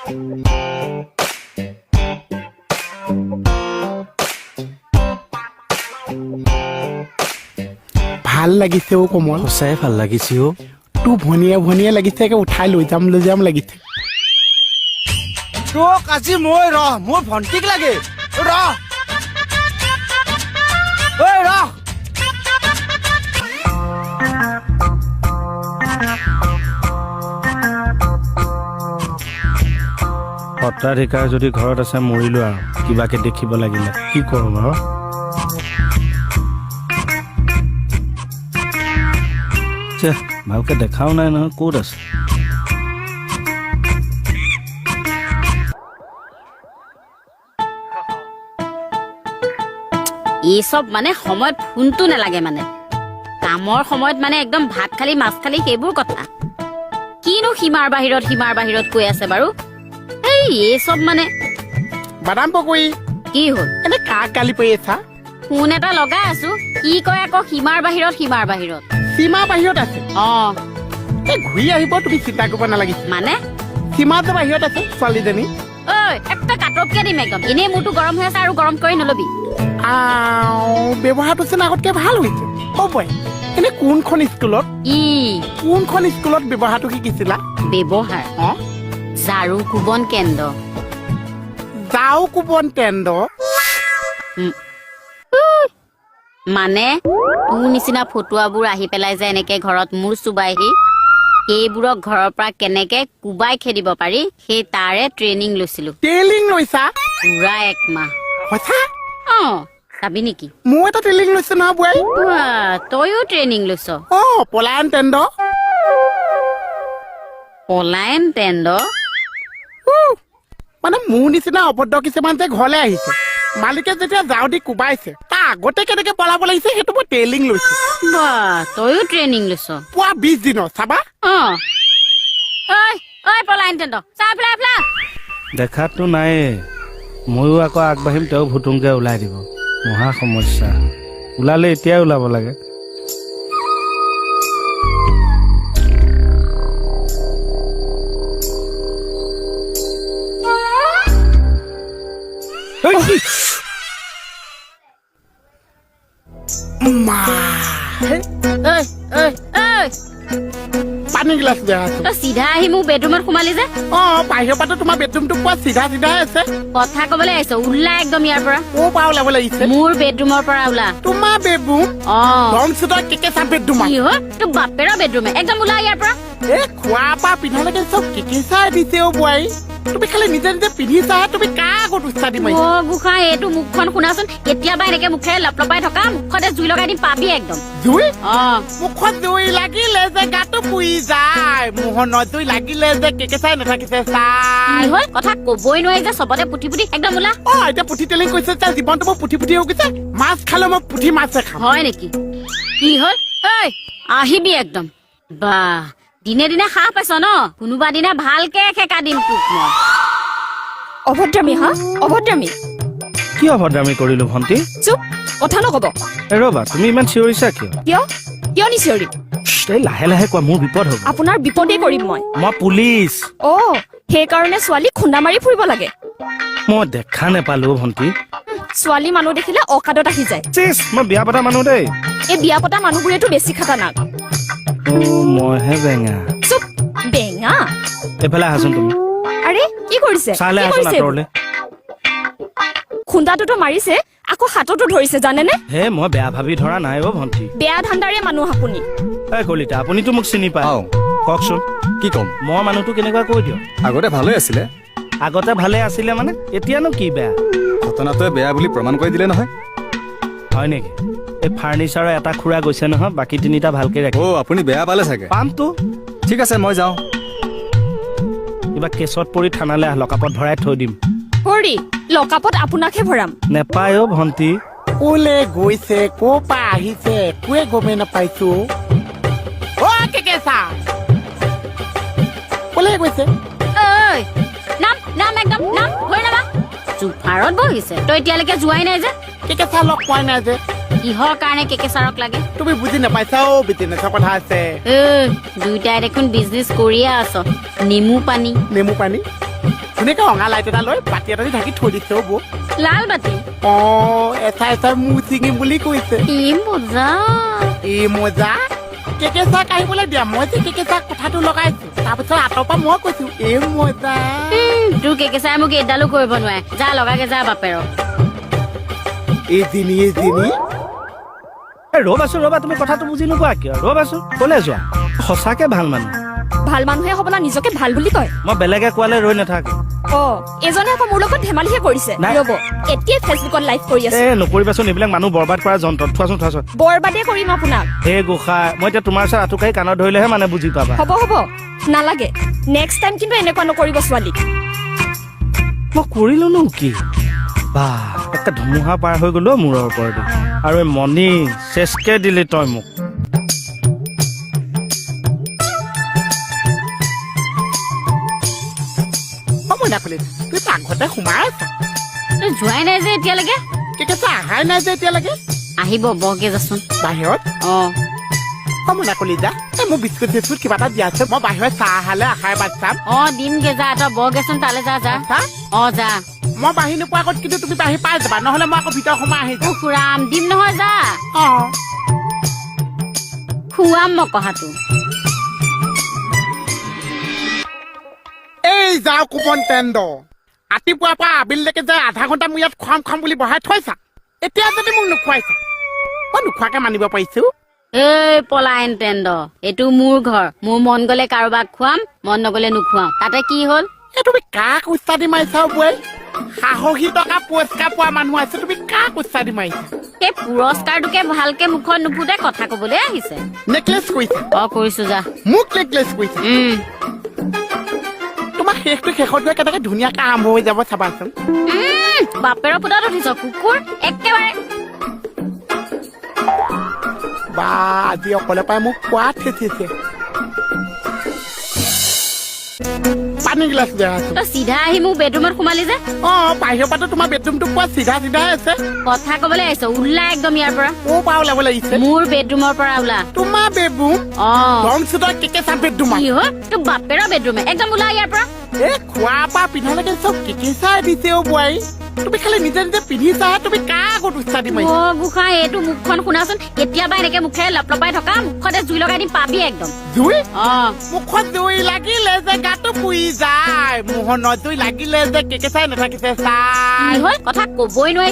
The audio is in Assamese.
ভাল লাগিছে ও কোমল, সঁচাই ভাল লাগিছে অ'। তোৰ ভনীয়ে লাগিছে, উঠাই লৈ যাম লাগিছে। তোক আজি মই মোৰ ভণ্টিক লাগে ৰহ। সত্ৰাধিকাৰ যদি ঘৰত আছে মৰিলো আৰু কিবাকে দেখিব লাগিলে কি কৰো বাৰু। ভালকে দেখাও নাই নহয়, ক'ত আছে? এই চব মানে সময়ত ফোনটো নালাগে, মানে কামৰ সময়ত মানে একদম ভাত খালি মাছ খালি সেইবোৰ কথা। কিনো সীমাৰ বাহিৰত কৈ আছে বাৰু। এই চব মানে বাদাম পকৰি কি হ'ল? এনে কাক গালি পাৰি আছা? ফোন এটা লগাই আছো, কি কয় আকৌ সীমাৰ বাহিৰত। সীমা বাহিৰত আছে, এই ঘূৰি আহিব, তুমি চিন্তা কৰিব নালাগিছে। মানে সীমা যে বাহিৰত আছে ছোৱালীজনী। ঐ একটা কাটৰকে দিম একদম, এনেই মোৰতো গৰম হৈ আছে আৰু গৰম কৰি নলবি। ব্যৱহাৰটো চোন আগতকে ভাল হৈছে। বই এনে কোনখন স্কুলত ব্যৱহাৰটো শিকিছিলা? ব্যৱহাৰ ঝাৰু কোবন কেন্দ্ৰ। যাও কোবন কেন্দ্ৰ মানে তোৰ নিচিনা ফটুৱাবোৰ আহি পেলাই যে এনেকে ঘৰত মূৰ চুবাইহি, সেইবোৰক ঘৰৰ পৰা কেনেকে কোবাই খেদিব পাৰি সেই তাৰে ট্ৰেইনিং লৈছিলো। ট্ৰেইনিং লৈছা? পুৰা 1 মাহ। সঁচা? চাবি নেকি? মই এটা ট্ৰেইনিং লৈছো নহয় বোৱাৰী। তইও ট্ৰেইনিং লৈছ? পলায়ন কেন্দ্ৰ। পলায়ন কেন্দ্ৰ মানে মোৰ নিচিনা অভদ্ৰ কিছুমান যে ঘৰলৈ আহিছে, মালিকে যেতিয়া যাওঁ দি কোবাইছে তাৰ আগতে কেনেকে পলাব লাগিছে সেইটো মই ট্ৰেইনিং লৈছো। তইও ট্ৰেইনিং লৈছ? পুৱা 20 দিনৰ চাবা। পলায়ন কেন্দ্ৰ দেখাতো নাই, ময়ো আকৌ আগবাঢ়িম, তেওঁ ভুতুংকে ওলাই দিব। মহা সমস্যা, ওলালে এতিয়াই ওলাব লাগে। পানী গিলাচ বেয়া আছে। চিধা আহি মোৰ বেডৰুমত সোমালি যে? বাহিৰৰ পৰা তোমাৰ বেডৰুমটো পোৱা চিধা আছে। কথা কবলৈ আহিছ, ওলা একদম ইয়াৰ পৰা। ক'ৰ পৰা ওলাব লাগিছে? মোৰ বেডৰুমৰ পৰা ওলা। তোমাৰ বেডৰুম? ধনচুতৰ কেকেচা বেডৰুম। কি হ'ল? তোৰ বাপেৰৰ বেডৰুমে, একদম ওলা ইয়াৰ পৰা। খোৱাৰ পৰা পিন্ধালৈকে চব কেকেচাই দিছে বোৱাৰী। তুমি খালি নিজে পিন্ধিছা, তুমি কাৰ আগত উস্তাদি মাৰিছা? গোসাঁই এইটো মুখখন শুনাচোন, কেতিয়াবা এনেকে মুখেৰে লপলপাই থকা, মুখতে জুই লগাই দিম, পাবি একদম। জুই? মুখত জুই লাগিলে যে গাটো পুৰি যায়, মোহনত জুই লাগিলে যে কেকেচাই নাথাকিছে চাই। কি হ'ল? কথা কবই নোৱাৰি যে, চবতে পুঠি একদম ওলা। এতিয়া পুঠি তেলিং কৈছে যে জীৱনটো মোৰ পুঠি হৈ গৈছে, মাছ খালে মই পুঠি মাছে খাম। হয় নেকি? কি হ'ল? আহিবি একদম। বাহ, দিনে দিনে সাহ পাইছ ন? কোনোবা দিনা ভালকে খেকা দিম তোক মই। অভদ্ৰামী অভদ্ৰামী। কি অভদ্ৰামী কৰিলো ভণ্টি? চুপ, কথা নকব। ৰবা, তুমি ইমান চিঞৰিছা কিয়? কিয় নিচিঞৰিম? লাহে লাহে কোৱা, মোৰ বিপদ হ'ব। আপোনাৰ বিপদেই কৰিম মই পুলিচ। সেইকাৰণে ছোৱালী খুন্দা মাৰি ফুৰিব লাগে? মই দেখা নেপালো ভণ্টি। ছোৱালী মানুহ দেখিলে অকাদত আহি যায়। মই বিয়া পতা মানুহ দেই। এই বিয়া পতা মানুহবোৰেতো বেছি খাতাৰনাক। মইহে বেঙা। চুপ, বেঙা? এইফালে আহাচোন তুমি। আৰে কি কৰিছে? খুন্দাটোতো মাৰিছে, আকৌ হাততো ধৰিছে, জানেনে? মই বেয়া ভাবি ধৰা নাই ভণ্টি। বেয়া ধান্দাৰে মানুহ আপুনি। কলিতা, আপুনিতো মোক চিনি পায়। কওকচোন কি কম? মই মানুহটো কেনেকুৱা কৈ দিয়ক। আগতে ভালে আছিলে। আগতে ভালে আছিলে মানে এতিয়ানো কি বেয়া? ঘটনাটোৱে বেয়া বুলি প্ৰমাণ কৰি দিলে নহয়। হয় নেকি? এই ফাৰ্নিচাৰৰ এটা খুৰা গৈছে নহয়, বাকী 3টা ভালকে ৰাখি। আপুনি বেয়া পালে চাগে। পামতো। ঠিক আছে, মই যাওঁ। কিবা কেছত পৰি থানালৈ লকাপত ভৰাই থৈ দিম। লকাপত আপোনাকহে ভৰাম। নেপায় ভণ্টি। ক'লে গৈছে, ক'ৰ পৰা আহিছে একোৱে গমেই নাপাইছো। কেকেচা ক'লে গৈছে? নাম একদম নাম হৈ নামা। চুফাৰত বহিছে, তই এতিয়ালৈকে যোৱাই নাই যে? কেকেচা লগ পোৱাই নাই যে। কিহৰ কাৰণে কেকেচাৰক লাগে? তুমি বুজি নাপাইছা। বিজনেছৰ কথা আছে। দুইটাই দেখোন বিজনেছ কৰিয়ে আছ। নেমু পানী ধুনীয়াকে ৰঙা লাইট এটা লৈ বাতি এটা দি ঢাকি থৈ দিছে অ' বৌ লাল বাতি এচাই মূৰ ছিঙিম বুলি কৈছে ই মজা এই মজা কেকেচা আহিবলৈ দিয়া মই যে কেকেচা কথাটো লগাইছো তাৰপিছত আঁতৰ পৰা মই কৈছো এই মজা তোৰ কেকেচাই মোক এডালো কৰিব নোৱাৰে যা লগাকে যা বাপেৰক এইজনী ৰ'বাচোন তুমি কথাটো বুজি নোপোৱা কিয় ৰ'বাচোন ক'লে যোৱা সঁচাকে ভাল মানুহ ভাল মানুহে হ'বলা নিজকে ভাল বুলি কয় মই বেলেগে কোৱালে ৰৈ নাথাকে এজনে আকৌ মোৰ লগত ধেমালিহে কৰিছে নাই। ৰ'ব এতিয়াই ফেচবুকত লাইভ কৰি আছে নকৰিবাচোন এইবিলাক মানুহ বৰবাদ কৰা যন্ত্ৰ থোৱাচোন বৰবাদে কৰিম আপোনাক হে গোসাঁই মই এতিয়া তোমাৰ ওচৰত আঁঠুকাৰি কাণত ধৰিলেহে মানে বুজি পাবা হ'ব নালাগে নেক্সট টাইম কিন্তু এনেকুৱা নকৰিব ছোৱালীক মই কৰিলোনো কি বা একে ধুমুহা পাৰ হৈ গলো মূৰৰ ওপৰেদি আৰু এই মণি চেচকে দিলি তই মোক মইনা কলি তুই পাকঘৰতে সোমাই আছা তই যোৱাই নাই যে এতিয়ালৈকে কেকেচা আহাই নাই যে এতিয়ালৈকে আহিব বৰকে যাচোন বাহিৰত মইনা কলি যা মোৰ বিস্কুট চিস্কুট কিবা এটা দিয়া আছে মই বাহিৰত চাহ আহালে আশাই বাদ চাম দিমগে যা তই বৰগেচোন তালে যা যা যা মই বাঢ়ি নোপোৱা আগত কিন্তু তুমি বাঢ়ি পাই যাবা নহলে মই আকৌ ভিতৰত সোমাই আহি যাম খুৰাম দিম নহয় যা খুৱাম মই কহাটো এই যাও কুপন তেন্দ ৰাতিপুৱাৰ পৰা আবেলিলৈকে যে আধা ঘণ্টা মোৰ ইয়াত খুৱাম বুলি বহাই থৈছা এতিয়া যদি মোক নোখোৱাইছা মই নোখোৱাকে মানিব পাৰিছো এই পলায়ন তেন্দ এইটো মোৰ ঘৰ মোৰ মন গলে কাৰোবাক খুৱাম মন নগলে নোখুৱাম তাতে কি হ'ল এই তুমি কাক উস্তাদি মাৰিছা বৈ সাহসী টকা পুৰস্কাৰ পোৱা মানুহ আছে তুমি কাক উস্তাদি মাৰিছা সেই পুৰস্কাৰটোকে ভালকে মুখত নুফুটে কথা কবলৈ আহিছে নেকলেছ কৰিছা কৰিছো যা মোক নেকলেছ কৰিছা তোমাৰ শেষটো শেষত গৈ কেনেকে ধুনীয়াকে আৰম্ভ হৈ যাব চাবাচোন বাপেৰৰ পুতত উঠিছ কুকুৰ একেবাৰে বা আজি অকলে পাই মোক কোৱা থেচিছে পানী গিলাচ দিয়া আছে তই চিধা আহি মোক বেডৰুমত সোমালি যে বাহিৰৰ পৰা তোমাৰ বেডৰুমটো পোৱা চিধা আছে কথা কবলৈ আহিছ ওলা একদম ইয়াৰ পৰা ক'ৰ পৰা ওলাব লাগিছে মোৰ বেডৰুমৰ পৰা ওলা তোমাৰ বেডৰুম ৰং চুটৰ কেকেচা বেডৰুম কি হ'ল তোৰ বাপেৰৰ বেডৰুমে একদম ওলা ইয়াৰ পৰা খোৱা পৰা পিন্ধালৈকে চব কেকেচাই দিছে বোৱাৰী তুমি খালি নিজে নিজে পিন্ধিছাহে তুমি কাৰ আগত উস্তাদি মাৰিছা গোসাঁই এইটো মুখখন শুনাচোন কেতিয়াবা এনেকে মুখেৰে লপলপাই থকা মুখতে জুই লগাই দিম পাবি একদম জুই মুখত জুই লাগিলে যে গাটো পুৰি যায় মোহনত জুই লাগিলে যে কেকেচাই নাথাকিছে চাই কথা কবই নোৱাৰি